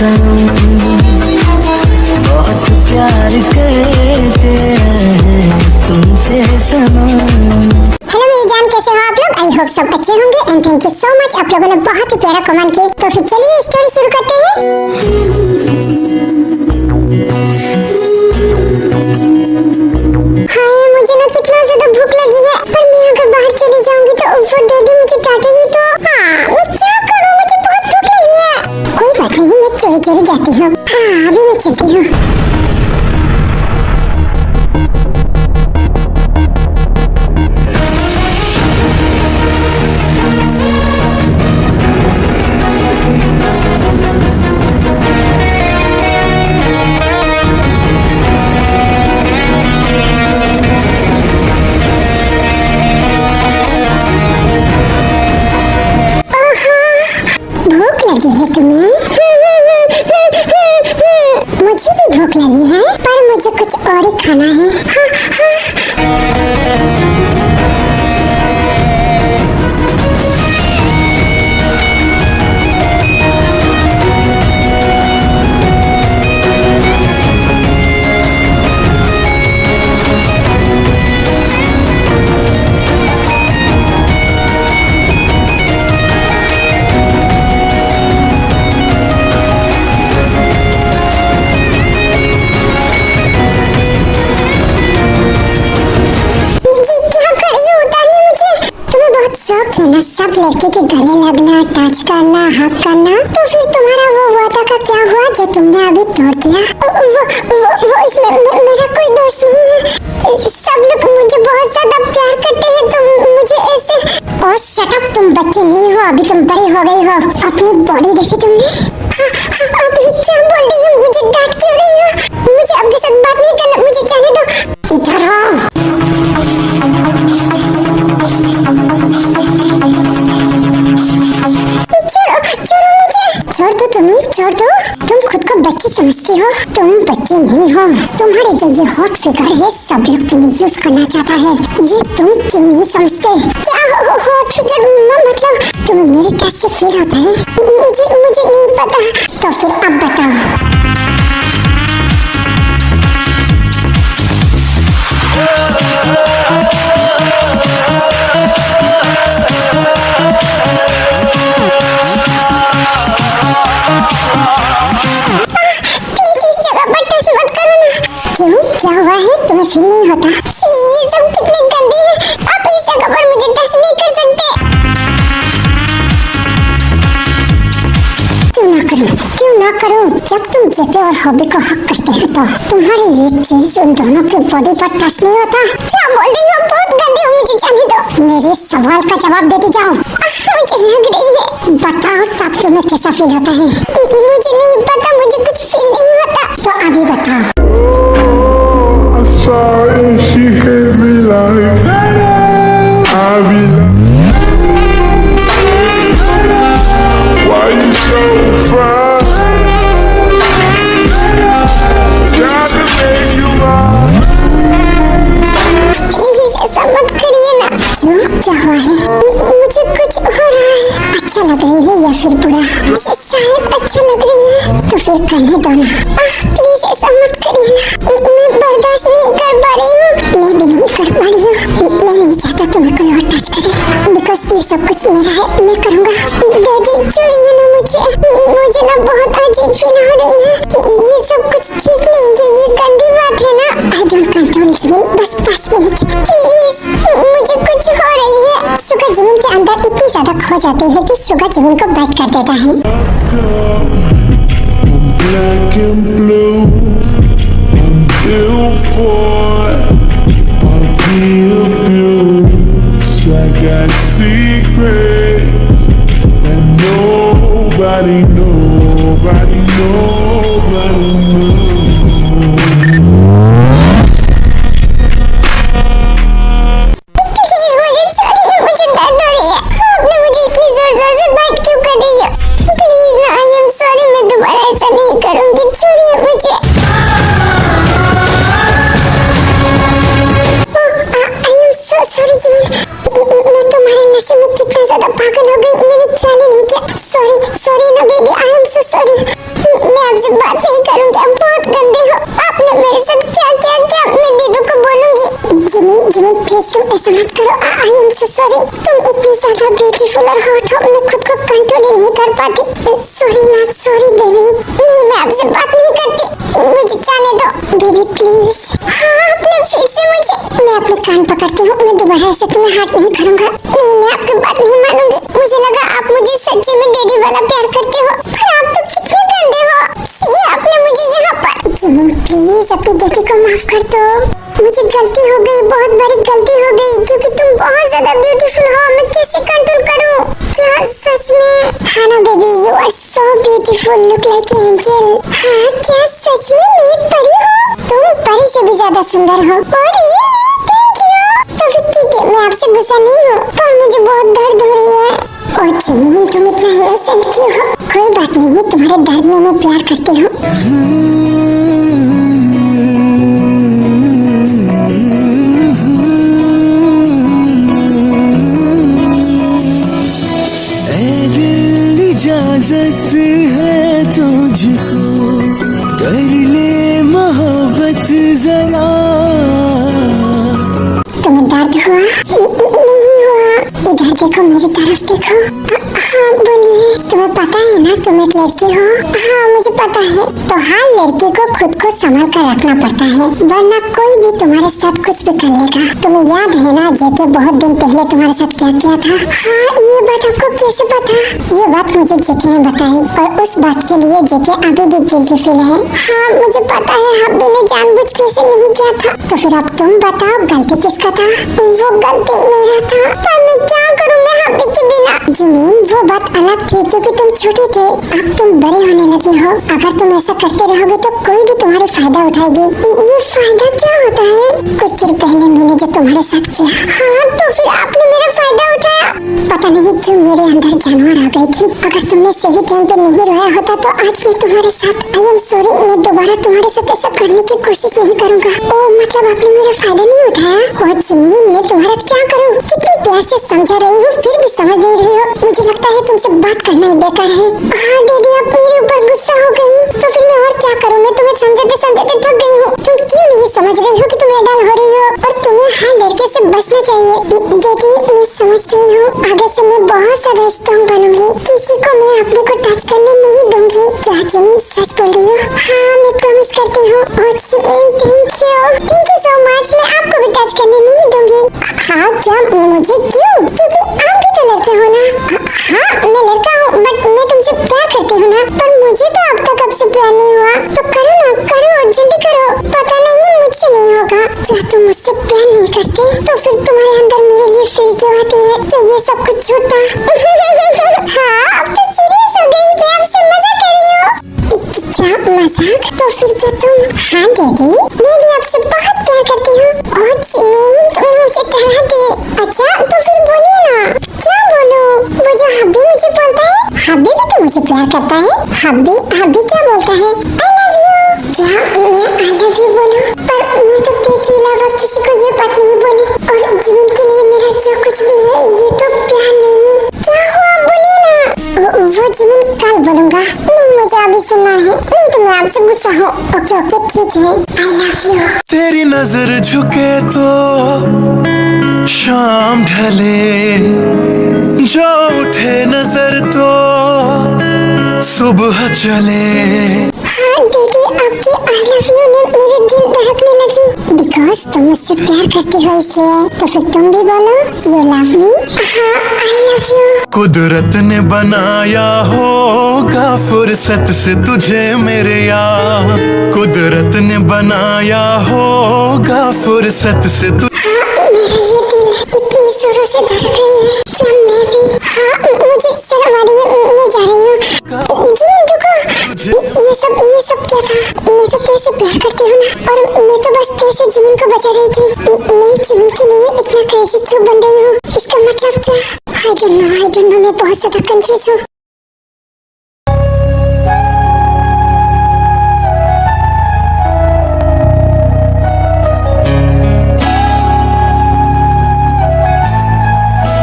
सनम, बहुत प्यार करते हैं तुमसे सनम। हेलो मेरी जान, कैसे हो आप लोग? आई होप सब अच्छे होंगे and thank you so much, आप लोगों ने बहुत ही प्यारा कमेंट किया। तो फिर चलिए स्टोरी शुरू करते हैं। हाय, मुझे ना कितना ज्यादा भूख लगी है, पर मैं अगर बाहर चली जाऊंगी तो वो डैडी मुझे डांटेगी। तो मैं क्या करूं, मुझे बहुत भूख लगी है। कोई बात नहीं, मैं चोरी चोरी जाती हूँ। अभी मैं चलती हूँ। लगी है तुम्हें? मुझे भी भूख लगी है, पर मुझे कुछ और ही खाना है। शौक है ना सब लड़के के गले लगना, टच करना, हक करना। तो फिर तुम्हारा वो वादा का क्या हुआ जो तुमने अभी तोड़ दिया? वो इसमें मेरा कोई दोष नहीं है। सब लोग मुझे बहुत ज्यादा प्यार करते हैं, तो मुझे ऐसे। और शट अप, तुम बच्चे नहीं हो, अभी तुम बड़े हो गई हो। अपनी बॉडी देखी तुमने? अभी क्या बोल रही हो? मुझे डांट क्यों रही हो? मुझे आपके साथ बात नहीं करना, मुझे जाने दो। इधर आओ। छोड़ दो तुम्हें, छोड़ दो। तुम खुद को बच्ची समझती हो, तुम बच्चे नहीं हो। तुम्हारे जो ये हॉट फिगर है, सब लोग तुम्हें यूज करना चाहता है। ये तुम क्यों नहीं समझते? क्या हॉट फिगर मतलब तुम्हें मेरे टच से फील होता है? मुझे नहीं पता। तो फिर अब बताओ। क्या हुआ है? तुम्हें फील नहीं होता? ये सब कितने गंदे हैं। आप इस जगह पर मुझे टच नहीं कर सकते। क्यों ना करूं? जब तुम जेके और हॉबी को हक करते हो तो तुम्हारी ये चीज उन दोनों की बॉडी पर टच नहीं होता। क्या बोल रही हो? बहुत गंदे हो, मुझे जाने दो। मेरे सवाल का जवाब देती जाओ। मुझे लग रही है। बताओ तब तुम्हें कैसा फील होता है? मुझे नहीं पता, मुझे कुछ फील नहीं होता। तो अभी बताओ। Sorry, she hit me like I be why you so fine? Gotta make you mine. ऐसा मत करिए ना। क्यों, क्या हुआ है? मुझे कुछ हो रहा है। अच्छा लग रही है या फिर बुरा? शायद अच्छा लग रही है। तो फिर करने दो ना। प्लीज ऐसा मत करिए ना। मैं बर्दाश्त नहीं कर पा रही हूँ। मैं भी नहीं कर पा रही हूँ। मैं नहीं चाहता तुम्हें कोई और टच करे, बिकॉज ये सब कुछ मेरा है, मैं करूँगा। डैडी छोड़िए ना मुझे ना बहुत अजीब फील हो रही है। ये सब कुछ ठीक नहीं है, ये गंदी बात है ना। आई डोंट कंट्रोल इवन, बस 5 मिनट प्लीज। मुझे कुछ हो रही है। शुगर जमीन के अंदर इतनी ज्यादा खो जाती है कि शुगर जमीन को बाइट कर देता है। Black and blue, I'm built for I'll be abused. I got secrets and nobody knows. मैं तुम्हारे नशे में कितना ज्यादा पागल हो गई, मैंने ख्याल ही नहीं किया। सॉरी ना बेबी। पाती। सॉरी ना, सॉरी बेबी, नहीं मैं आपसे बात नहीं करती, मुझे जाने दो बेबी प्लीज। हाँ आपने फिर से मुझे, मैं अपने कान पकड़ती हूँ, मैं दोबारा ऐसे तुम्हें हर्ट नहीं करूँगा। नहीं मैं आपकी बात नहीं मानूंगी, मुझे लगा आप मुझे सच्ची में डैडी वाला प्यार करते हो, पर आप तो कितने गंदे हो। ये आपने मुझे यहाँ पर, जिमिन प्लीज अपनी बेटी को माफ कर दो, मुझे गलती हो गई, बहुत बड़ी गलती हो गई, क्योंकि तुम बहुत ज्यादा ब्यूटीफुल हो, मैं कैसे कंट्रोल करूं? क्या सच में? हाँ ना baby, you are so beautiful, look like angel. हाँ क्या सच में मैं एक परी हूँ? तुम परी से भी ज्यादा सुंदर हो। और ये थैंक यू। तो फिर ठीक है, मैं आपसे गुस्सा नहीं हूँ, पर मुझे बहुत दर्द हो रही है। और जिमिन तुम इतना इनोसेंट क्यों हो? कोई बात नहीं, तुम्हारे दर्द में मैं प्यार करती हूँ। इजाजत है तुझको कर ले मोहब्बत जरा। तुम्हें दर्द हुआ? नहीं हुआ, इधर देखो, मेरी तरफ देखो। हाँ बोलिए। तुम्हें पता है ना तुम एक लड़की हो? हाँ मुझे पता है। तो हर लड़की को खुद को संभाल कर रखना पड़ता है, वरना कोई भी तुम्हारे साथ कुछ भी कर लेगा। तुम्हें याद है ना जेके बहुत दिन पहले तुम्हारे साथ क्या किया था? हाँ ये बात आपको कैसे पता? ये बात मुझे जेके ने बताई, और उस बात के लिए जेके अभी भी गिल्टी फील है। हाँ मुझे पता है, हब्बी ने जानबूझ के ऐसे नहीं किया था। तो फिर अब तुम बताओ गलती किसका था? वो गलती मेरा था, पर मैं क्या करूँ मैं हब्बी के बिना? जिमिन वो बात अलग थी, क्योंकि तुम छोटे थे, अब तुम बड़े होने लगे हो। अगर तुम ऐसा करते रहोगे तो कोई भी तुम्हारे फायदा उठाएगी। ये फायदा क्या होता है? कुछ देर पहले मैंने जो तुम्हारे साथ किया। हाँ तो फिर आपने मेरा फायदा उठाया? पता नहीं क्यों मेरे अंदर जानवर आ गई थी। अगर तुमने सही टाइम पे नहीं रोया होता तो आज मैं तुम्हारे साथ। आई एम सॉरी, मैं दोबारा तुम्हारे साथ ऐसा करने की कोशिश नहीं करूँगा। ओ मतलब आपने मेरा फायदा नहीं उठाया? ओ जिमिन मैं तुम्हारा क्या करूँ? कितने प्यार से समझा रही हूँ, फिर भी समझ नहीं रही हो। मुझे लगता है तुमसे बात करना ही बेकार है। हाँ डैडी आप मेरे ऊपर गुस्सा हो गई, तो फिर मैं और क्या करूँ? मैं तुम्हें समझाते समझाते थक गई हूँ। तुम क्यों नहीं समझ रही हो कि तुम एडल्ट हो रही हो और तुम्हें हर लड़के से बचना चाहिए। डैडी मैं समझ गई हूँ, आगे से मैं बहुत ज्यादा स्ट्रॉन्ग बनूंगी, किसी को मैं अपने को टच करने नहीं दूंगी। क्या जिमिन सच बोल रही हो? हाँ मैं प्रॉमिस करती हूँ। और Jimin thank you so much, मैं आपको भी टच करने नहीं दूंगी। हाँ क्या मुझे क्यों? क्योंकि आप भी तो लड़के हो ना। हाँ मैं लड़का हूँ, बट मैं तुमसे प्यार करती हूँ ना। पर मुझे तो अब तक आपसे प्यार नहीं हुआ, तो करो ना, करो जल्दी करो। पता नहीं मुझसे नहीं होगा। क्या तुम मुझसे प्यार नहीं करते? तो फिर तुम्हारे अंदर मेरे लिए फील क्यों आती है? क्या ये सब कुछ झूठ था? हाँ अब तो सीरियस हो गई, मैं आपसे मजाक कर रही हूँ। क्या मजाक? तो फिर क्या तुम? हाँ डैडी मैं भी आपसे बहुत प्यार करती हूँ। और जिमिन तुम मुझसे कहा दे। अच्छा तो फिर बोलिए ना। क्या बोलूं? वो जो हब्बी मुझे बोलता है। हब्बी भी तो मुझे प्यार करता है। हब्बी हब्बी क्या बोलता है? I love you. क्या मैं आई लव यू बोलूं? पर मैं तो तेरे के अलावा किसी को ये बात नहीं बोली। और जिमिन के लिए मेरा जो कुछ भी है ये तो प्यार नहीं। क्या हुआ बोलिए ना। वो जिमिन कल बोलूंगा। नहीं मुझे अभी सुनना है, नहीं तो मैं आपसे गुस्सा हूँ। ओके ओके ठीक है, आई लव यू। तेरी नजर झुके तो शाम ढले, जो उठे नजर तो सुबह चले। हाँ दीदी आपकी आई लव यू ने मेरे दिल धड़कने लगी। बिकॉज तुम मुझसे प्यार करती हो इसलिए। तो फिर तुम भी बोलो यू लव मी। हाँ आई लव यू। कुदरत ने बनाया होगा फुर्सत से तुझे मेरे यार, कुदरत ने बनाया होगा फुर्सत से तु। हाँ मेरा ये दिल इतनी जोरों से धड़क रही है। क्या मैं भी? हाँ मुझे शर्म आ रही है, मैं जा रही हूँ। जिमिन रुको, ये सब क्या था? मैं तो तेरे से प्यार करती हूँ ना, और मैं तो बस तेरे से जिमिन को बचा रही थी। मैं जिमिन के लिए इतना क्रेजी क्यों बन रही हूँ? इसका मतलब क्या? आई डोंट नो, मैं बहुत ज्यादा कंफ्यूज हूँ।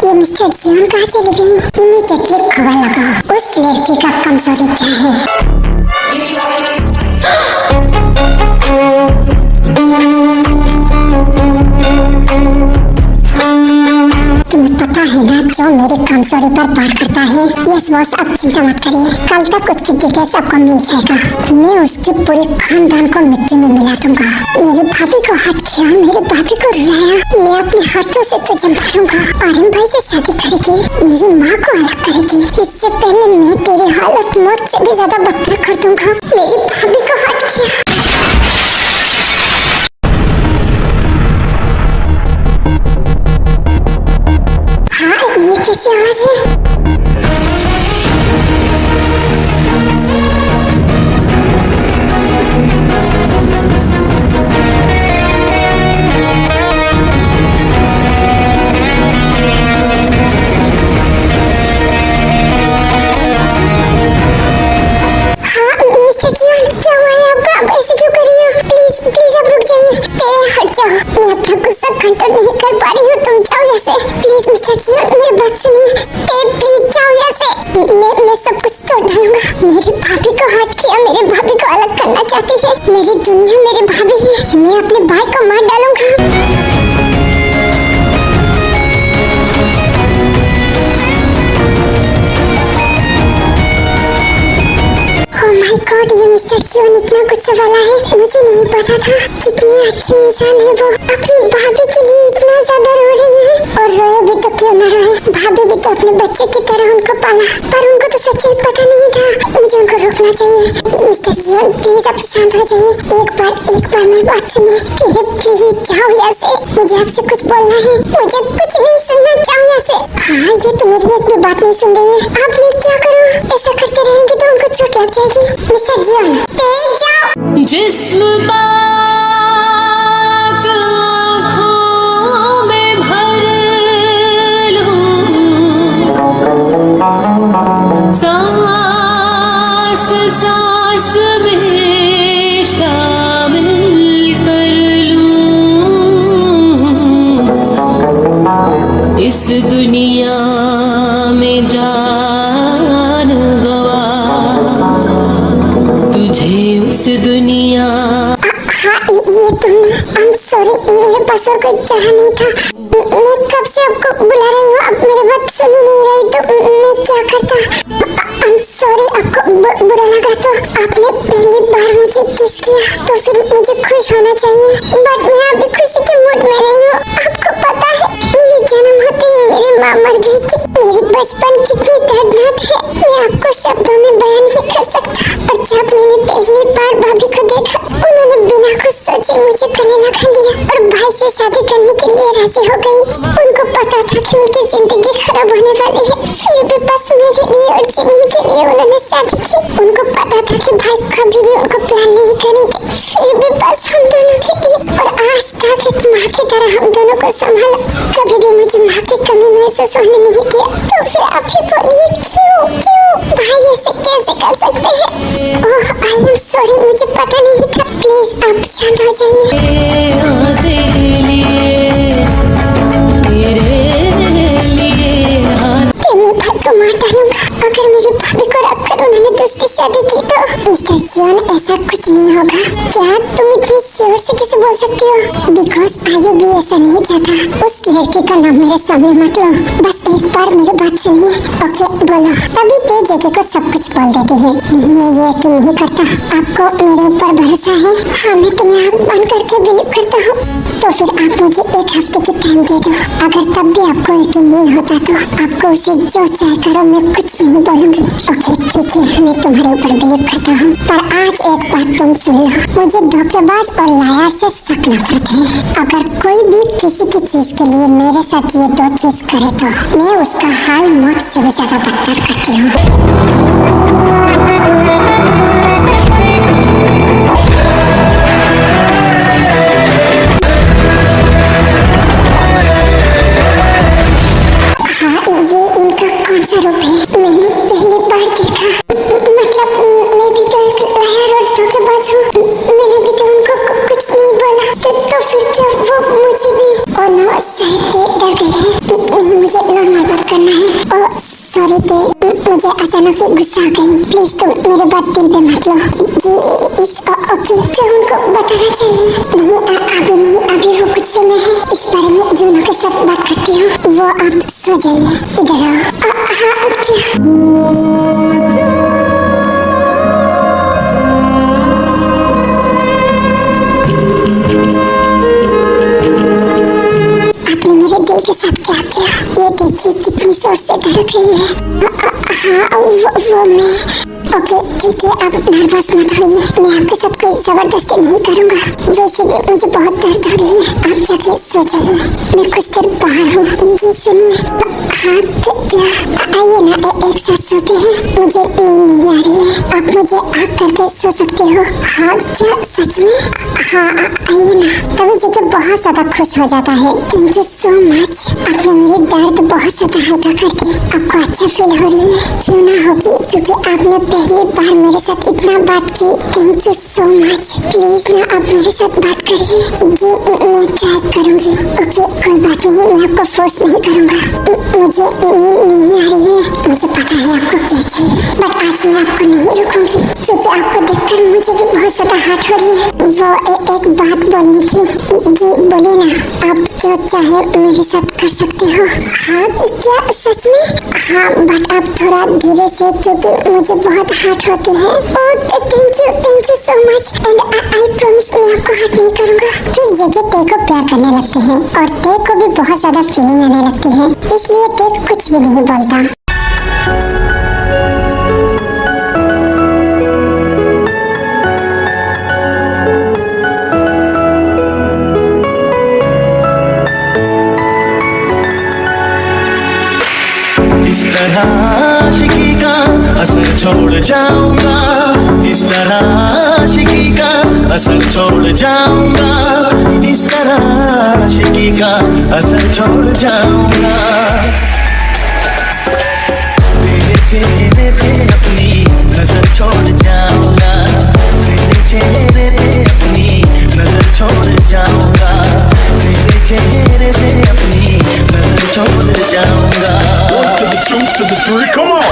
ये मिस्टर जीवन कहाँ चली गई? इमीडिएटली खबर लगाओ, उस लड़की का कमजोरी क्या है? तुम्हें पता है ना जो मेरी कमजोरी पर वार करता है? यस बॉस अब चिंता मत करिए, कल तक उसकी जगह सबको मिल जाएगा। मैं उसके पूरे खानदान को मिट्टी में मिला दूंगा। मेरी भाभी को हट किया, मेरी भाभी को रुलाया, मैं अपने हाथों से तुझे मारूंगा। आर्यन भाई से शादी करेगी, मेरी माँ को अलग करेगी। इससे पहले मैं तेरी हालत मौत से भी ज्यादा बदतर कर दूंगा। मेरी भाभी को हट किया। हाँ, ये कैसी आवाज है? कंट्रोल नहीं कर पा रही हूँ, तुम जाओ यहाँ से प्लीज मिस्टर जियोन, मेरी बात सुनिए, प्लीज जाओ यहाँ से। मैं सब कुछ तोड़ डालूंगा। मेरी भाभी को हट किया, मेरी भाभी को अलग करना चाहती है। मेरी दुनिया मेरी भाभी है, मैं अपने भाई को मार डालूंगा। गॉड, ये मिस्टर जियोन इतना गुस्से वाला है, मुझे नहीं पता था। कितनी अच्छी इंसान है वो, अपनी भाभी के लिए इतना ज्यादा रो रही है। और रोए भी तो क्यों न रोए, भाभी भी तो अपने बच्चे की तरह उनको पाला, पर उनको तो सच्चाई पता नहीं था। मुझे उनको रोकना चाहिए। मिस्टर जियोन प्लीज अब शांत हो जाइए, एक बार मेरी बात सुनिए। प्लीज जाओ यहाँ से, मुझे आपसे कुछ बोलना है, मुझे कुछ नहीं सुनना, जाओ यहाँ से। हाँ, ये तो मेरी एक भी बात नहीं सुन रही है। अब मैं क्या करूँ? ऐसा करते रहेंगे तो उनको चोट लग जाएगी। मिस्टर जियोन तेज जाओ। जिस्म पाक आँखों में भर लूं, सांस सांस में शामिल कर लूं, इस दुनिया में जान गवा तुझे उस दुनिया। हाँ, ये तुमने, I'm sorry, मेरे पास और कोई चारा नहीं था। मैं कब से आपको बुला रही हूँ, आप मेरी बात सुन ही नहीं रही, तो मैं क्या करता? I'm sorry, आपको बुरा लगा तो आपने पहली बार मुझे किस किया, तो फिर मुझे खुश होना चाहिए, बट मैं अभी खुशी के मूड में नहीं हूँ। आपको पता है, मेरे जन्म होते ही मेरी माँ मर गई थी। मेरी बचपन कितनी दर्दनाक है, मैं आपको शब्दों में बयान नहीं कर सकता। और जब मैंने पहली बार भाभी को देखा, उन्होंने बिना कुछ सोचे मुझे गले लगा लिया और भाई से शादी करने के लिए राजी हो गई। उनको पता था कि उनकी जिंदगी खराब होने वाली है, फिर भी बस मेरे लिए और जीवन के लिए उन्होंने शादी की। उनको पता था कि भाई कभी भी उनको प्यार नहीं करेंगे, फिर भी बस हम दोनों के लिए। और आज तक एक माँ की तरह हम दोनों को संभाला, कभी भी मुझे माँ की कमी महसूस होने नहीं दिया। तो फिर आप ही बोलिए, क्यों भाई ऐसे कैसे कर सकते हैं? ओह, आई एम सॉरी, मुझे पता नहीं था। प्लीज आप शांत हो जाइए। मैं भाई को मार डालूंगा अगर मेरी भाभी को रखकर उन्होंने दूसरी शादी की तो। मिस्टर जियोन, ऐसा कुछ नहीं होगा। क्या तुम इतनी श्योर से कैसे बोल सकती हो? बिकॉज आयु भी ऐसा नहीं चाहता। उस लड़की का नाम मेरे सामने मत लो, बस एक बार मेरी बात सुनिए। ओके बोलो। तभी तेज जेके को सब कुछ बोल देती है। नहीं, मैं ये यकीन नहीं करता। आपको मेरे ऊपर भरोसा है? हाँ, मैं तुम्हें आँख बंद करके बिलीव करता हूँ। तो फिर आप मुझे एक हफ्ते की टाइम दे दो। अगर तब भी आपको यकीन नहीं होता तो आपको उसे जो चाहे करो, मैं कुछ नहीं बोलूंगी। ओके ठीक है, मैं तुम्हारे ऊपर बिलीव करता हूँ, पर आज एक बात तुम सुन लो। मुझे धोखेबाज और लायर से सख्त नफरत है। अगर कोई भी किसी की चीज के लिए मेरे साथ ये दो चीज करे तो मैं उसका हाल मौत से भी ज्यादा बदतर करती हूँ। सॉरी ते, मुझे अचानक ही गुस्सा आ गई। प्लीज तुम मेरे बात दिल पे मत लो। जी इस ओके, क्या उनको बताना चाहिए? नहीं अभी नहीं, अभी वो गुस्से में है। इस बारे में यूनो के साथ बात करती हूँ। वो आप सो जाइए, इधर आओ। हाँ क्या? तो मैं ओके ठीक है, आप नर्वस मत होइए, मैं आपके साथ कोई जबरदस्ती नहीं करूंगा। वैसे भी मुझे बहुत दर्द हो रही है, आप जाके सो जाइए, मैं कुछ देर बाहर हूँ। जी सुनिए। हाँ क्या आइए ना, एक साथ सोते हैं, मुझे नींद नहीं आ रही है, आप मुझे आग करके सो सकते हो। हाँ क्या सच में? हाँ आइए ना। तभी जगह बहुत ज्यादा खुश हो जाता है। थैंक यू सो मच, आपने मेरी दर्द बहुत ज्यादा हल्का कर दी। आपको अच्छा फील हो रही है? क्यों ना होगी, क्योंकि आपने पहली बार मेरे साथ इतना बात की। Thank you so much. Please ना आप मेरे साथ बात करिए। जी मैं ट्राई करूंगी। ओके कोई बात नहीं, मैं आपको फोर्स नहीं करूंगा। मुझे नींद नहीं आ रही है, मुझे पता है आपको क्या चाहिए, बट आज मैं आपको नहीं रुकूंगी, क्योंकि आपको देखकर मुझे भी बहुत ज्यादा हर्ट हो रही है। वो एक बात बोलनी थी। जी बोलिए ना, आप जो चाहे मेरे साथ कर सकते हो। हाँ क्या सच में? हाँ बट आप थोड़ा धीरे से, क्योंकि मुझे बहुत हर्ट होती है। Thank you so much and I promise मैं आपको हर्ट नहीं करूंगा। फिर जगह ते को प्यार करने लगते हैं और ते को भी बहुत ज्यादा फीलिंग आने लगती है, इसलिए ते कुछ भी नहीं बोलता। इस तरह आशिकी का असर छोड़ जाऊंगा, इस तरह आशिकी का असर छोड़ जाऊंगा, इस तरह आशिकी का असर छोड़ जाऊंगा। तेरे चेहरे पे अपनी नजर छोड़ जाऊंगा, तेरे चेहरे पे अपनी नजर छोड़ जाऊंगा, तेरे चेहरे पे अपनी नजर छोड़ जाऊंगा। Two to the three, come on!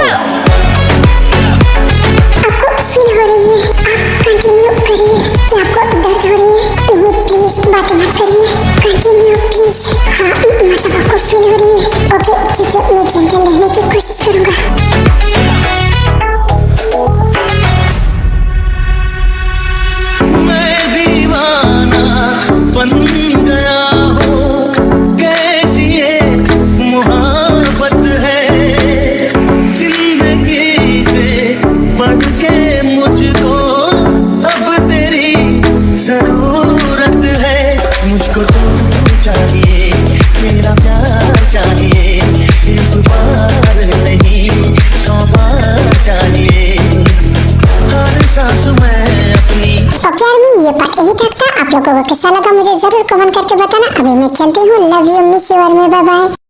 आपको फील हो रही है? आप कंटिन्यू करिए। क्या आपको दर्द हो रही है? नहीं प्लीज बात मत करिए, कंटिन्यू प्लीज। हाँ मतलब आपको फील हो रही है? ओके ठीक है, मैं जेंटल रहने की कोशिश करूंगा। मैं दीवाना बन गया हूँ, कैसी ये मोहब्बत है, जिंदगी से बढ़ के मुझको अब तेरी जरूरत है। मुझको तू चाहिए, मेरा प्यार चाहिए, एक बार नहीं 100 बार चाहिए, हर सांस में अपनी। ओके आर्मी, ये पार्ट यही तक था। आप लोगों को कैसा लगा मुझे जरूर कमेंट करके बताना। अभी मैं चलती हूँ। लव यू, मिस यू और बाय बाय।